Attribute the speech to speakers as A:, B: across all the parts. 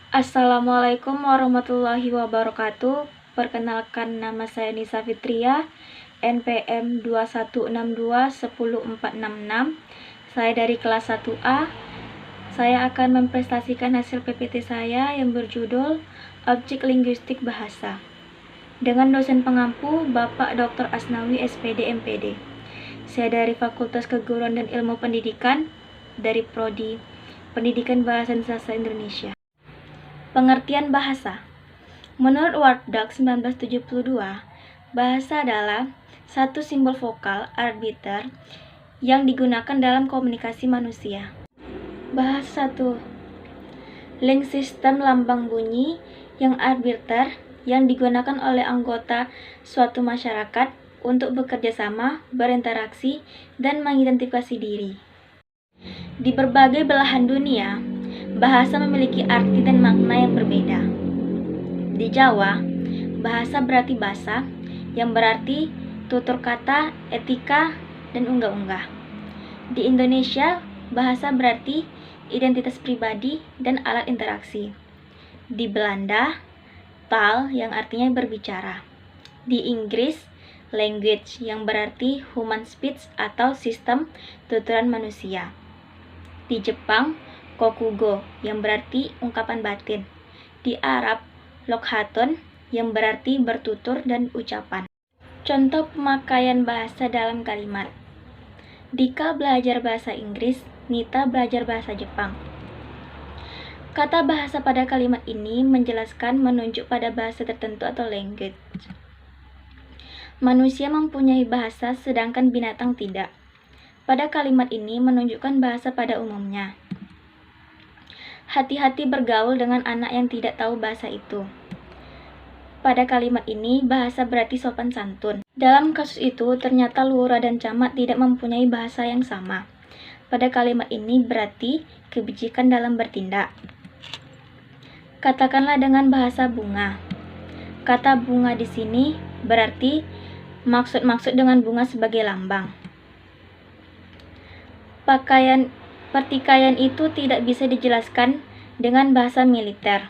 A: Assalamualaikum warahmatullahi wabarakatuh. Perkenalkan, nama saya Nisa Fitria, NPM 21621046. Saya dari kelas 1A. Saya akan mempresentasikan hasil PPT saya yang berjudul Objek Linguistik Bahasa dengan dosen pengampu Bapak Dr. Asnawi SPD MPD. Saya dari Fakultas Keguruan dan Ilmu Pendidikan dari Prodi Pendidikan Bahasa dan Sastra Indonesia. Pengertian bahasa. Menurut Ward Doc 1972, bahasa adalah satu simbol vokal arbiter yang digunakan dalam komunikasi manusia. Bahasa 1. Link sistem lambang bunyi yang arbiter yang digunakan oleh anggota suatu masyarakat untuk bekerja sama, berinteraksi, dan mengidentifikasi diri. Di berbagai belahan dunia, bahasa memiliki arti dan makna yang berbeda. Di Jawa, bahasa berarti basa, yang berarti tutur kata, etika, dan unggah-ungguh. Di Indonesia, bahasa berarti identitas pribadi dan alat interaksi. Di Belanda, taal yang artinya berbicara. Di Inggris, language yang berarti human speech atau sistem tuturan manusia. Di Jepang, kokugo yang berarti ungkapan batin. Di Arab, lokhaton yang berarti bertutur dan ucapan. Contoh pemakaian bahasa dalam kalimat. Dika belajar bahasa Inggris, Nita belajar bahasa Jepang. Kata bahasa pada kalimat ini menjelaskan menunjuk pada bahasa tertentu atau language. Manusia mempunyai bahasa sedangkan binatang tidak. Pada kalimat ini menunjukkan bahasa pada umumnya. Hati-hati bergaul dengan anak yang tidak tahu bahasa itu. Pada kalimat ini, bahasa berarti sopan santun. Dalam kasus itu, ternyata lurah dan camat tidak mempunyai bahasa yang sama. Pada kalimat ini berarti kebijakan dalam bertindak. Katakanlah dengan bahasa bunga. Kata bunga di sini berarti maksud dengan bunga sebagai lambang. Pertikaian itu tidak bisa dijelaskan dengan bahasa militer.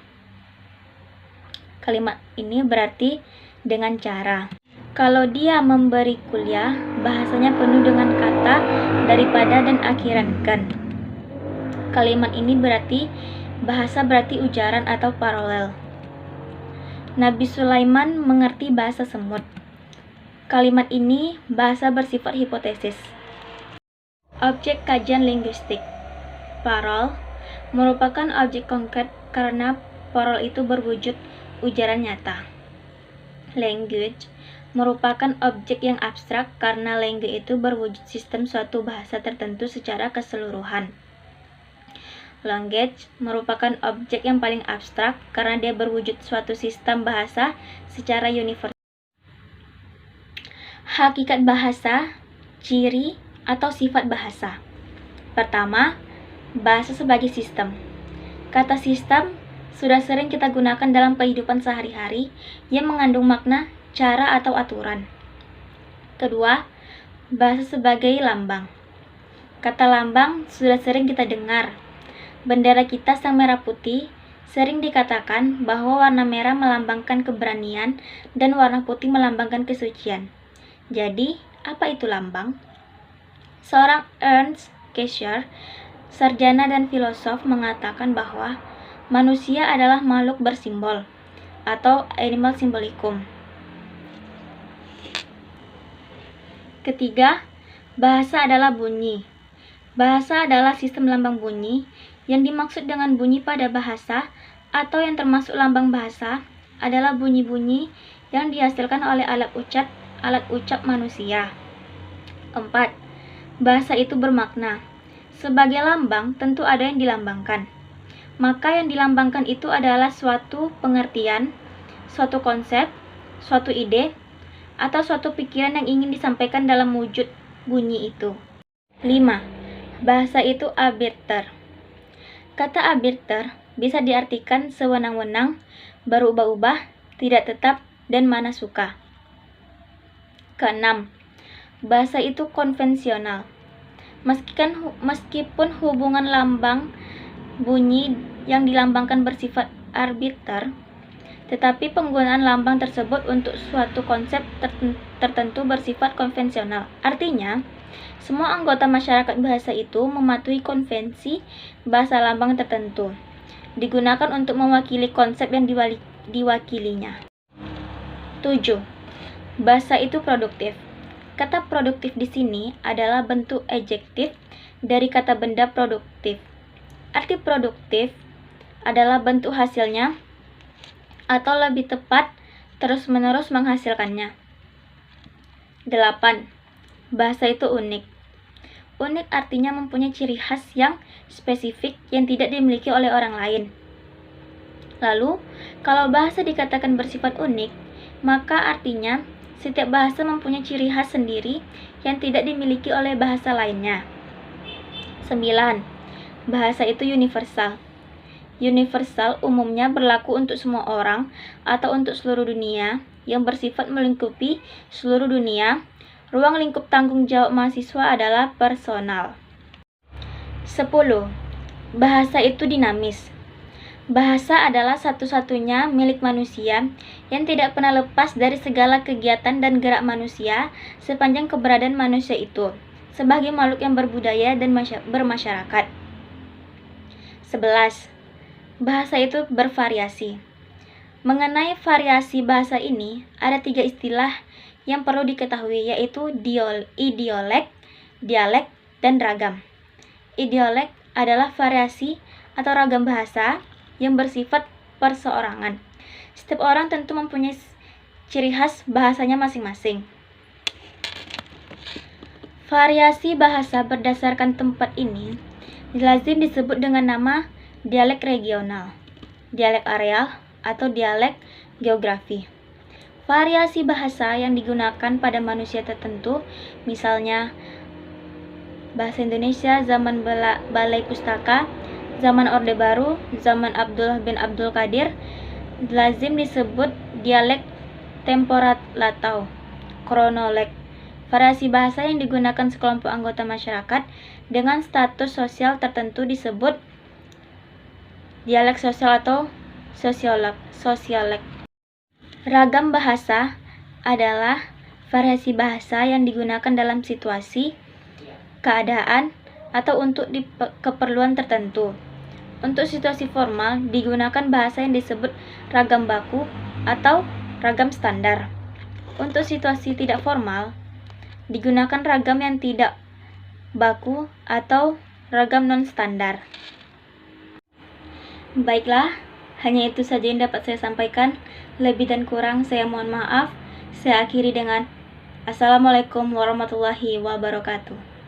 A: Kalimat ini berarti dengan cara. Kalau dia memberi kuliah, bahasanya penuh dengan kata daripada dan akhiran kan. Kalimat ini berarti bahasa berarti ujaran atau paralel. Nabi Sulaiman mengerti bahasa semut. Kalimat ini bahasa bersifat hipotesis. Objek kajian linguistik. Parol merupakan objek konkret karena parol itu berwujud ujaran nyata. Language merupakan objek yang abstrak karena language itu berwujud sistem suatu bahasa tertentu secara keseluruhan. Language merupakan objek yang paling abstrak karena dia berwujud suatu sistem bahasa secara universal. Hakikat bahasa, ciri atau sifat bahasa. Pertama, bahasa sebagai sistem. Kata sistem sudah sering kita gunakan dalam kehidupan sehari-hari yang mengandung makna, cara atau aturan. Kedua, bahasa sebagai lambang. Kata lambang sudah sering kita dengar. Bendera kita sang merah putih sering dikatakan bahwa warna merah melambangkan keberanian dan warna putih melambangkan kesucian. Jadi, apa itu lambang? Seorang Ernst Cassirer, sarjana dan filosof, mengatakan bahwa manusia adalah makhluk bersimbol atau animal symbolicum. Ketiga, bahasa adalah bunyi. Bahasa adalah sistem lambang bunyi. Yang dimaksud dengan bunyi pada bahasa atau yang termasuk lambang bahasa adalah bunyi-bunyi yang dihasilkan oleh alat ucap manusia. 4. Bahasa itu bermakna. Sebagai lambang, tentu ada yang dilambangkan. Maka yang dilambangkan itu adalah suatu pengertian, suatu konsep, suatu ide, atau suatu pikiran yang ingin disampaikan dalam wujud bunyi itu. 5. Bahasa itu arbiter. Kata arbiter bisa diartikan sewenang-wenang, berubah-ubah, tidak tetap, dan mana suka. Keenam, bahasa itu konvensional. Meskipun hubungan lambang bunyi yang dilambangkan bersifat arbiter, tetapi penggunaan lambang tersebut untuk suatu konsep tertentu bersifat konvensional. Artinya, semua anggota masyarakat bahasa itu mematuhi konvensi bahasa lambang tertentu, digunakan untuk mewakili konsep yang diwakilinya. 7. Bahasa itu produktif. Kata produktif di sini adalah bentuk adjektif dari kata benda produktif. Arti produktif adalah bentuk hasilnya, atau lebih tepat, terus-menerus menghasilkannya. 8. Bahasa itu unik. Unik artinya mempunyai ciri khas yang spesifik yang tidak dimiliki oleh orang lain. Lalu, kalau bahasa dikatakan bersifat unik, maka artinya setiap bahasa mempunyai ciri khas sendiri yang tidak dimiliki oleh bahasa lainnya. 9. Bahasa itu universal. Universal umumnya berlaku untuk semua orang atau untuk seluruh dunia yang bersifat melingkupi seluruh dunia. Ruang lingkup tanggung jawab mahasiswa adalah personal. 10. Bahasa itu dinamis. Bahasa adalah satu-satunya milik manusia yang tidak pernah lepas dari segala kegiatan dan gerak manusia sepanjang keberadaan manusia itu sebagai makhluk yang berbudaya dan bermasyarakat. 11. Bahasa itu bervariasi. Mengenai variasi bahasa ini, ada 3 istilah yang perlu diketahui, yaitu idiolek, dialek, dan ragam. Idiolek adalah variasi atau ragam bahasa yang bersifat perseorangan. Setiap orang tentu mempunyai ciri khas bahasanya masing-masing. Variasi bahasa berdasarkan tempat ini lazim disebut dengan nama dialek regional, dialek areal, atau dialek geografi. Variasi bahasa yang digunakan pada manusia tertentu, misalnya bahasa Indonesia zaman Balai Pustaka, zaman Orde Baru, zaman Abdullah bin Abdul Qadir, lazim disebut dialek temporalatau, kronolog. Variasi bahasa yang digunakan sekelompok anggota masyarakat dengan status sosial tertentu disebut dialek sosial atau sosiolek. Ragam bahasa adalah variasi bahasa yang digunakan dalam situasi, keadaan, atau untuk keperluan tertentu. Untuk situasi formal digunakan bahasa yang disebut ragam baku atau ragam standar. Untuk situasi tidak formal digunakan ragam yang tidak baku atau ragam non-standar. Baiklah, hanya itu saja yang dapat saya sampaikan. Lebih dan kurang saya mohon maaf. Saya akhiri dengan Assalamualaikum warahmatullahi wabarakatuh.